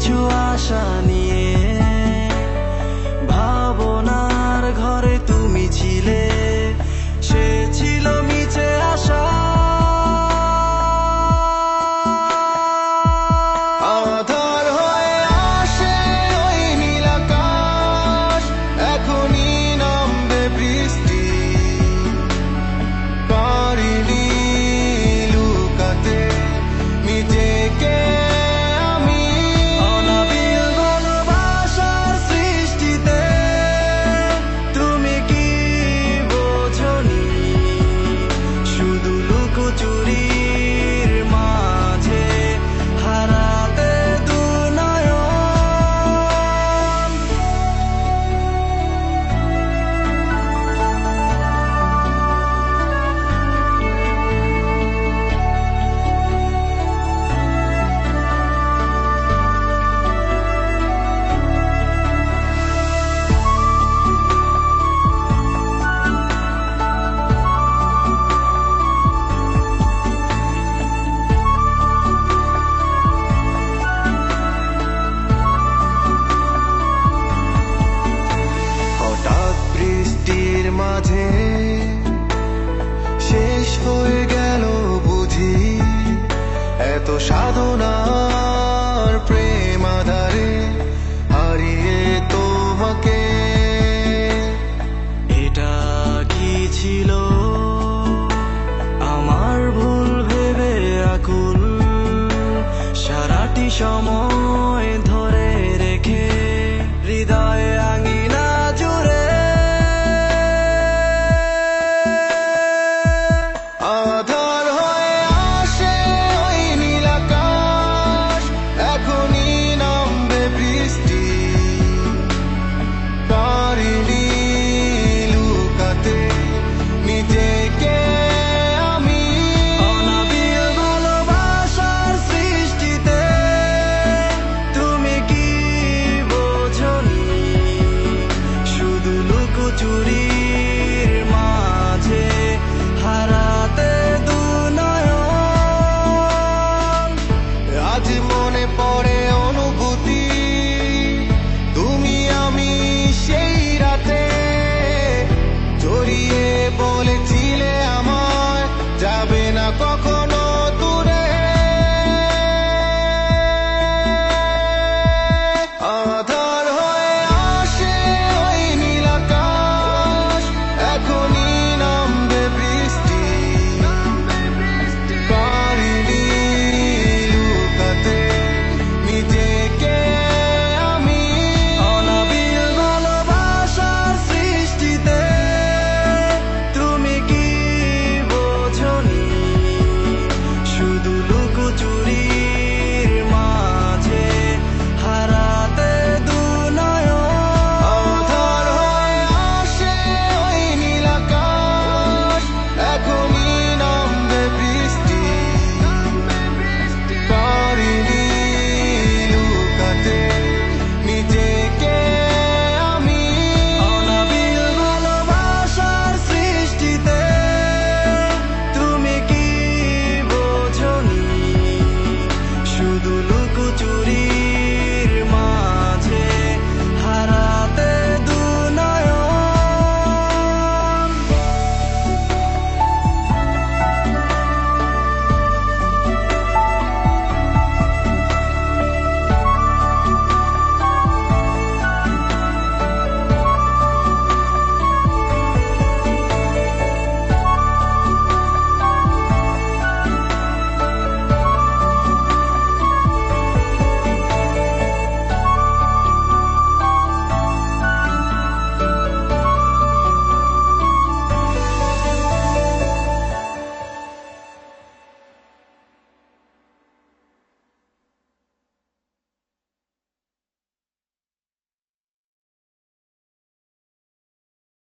কিছু আশা নিয়ে, ভাবনার ঘরে তুমি ছিলে, সে ছিল মিছে আশা। আধার হয়ে আসে ওই নীল আকাশ, এখনই নামবে বৃষ্টি। পারিনি লুকাতে নিজেকে আমি, অনাবিল ভালোবাসার সৃষ্টিতে তুমি কি বোঝনি? শুধু লুকোচুরির মাঝে হারাতে দু নয়ন। হঠাৎ বৃষ্টির মাঝে শেষ হয়ে গেল বুঝি এত সাধনার প্রেম আধারে হারিয়ে তোমাকে। এটা কি ছিল আমার ভুল ভেবে আকুল সারাটি সময়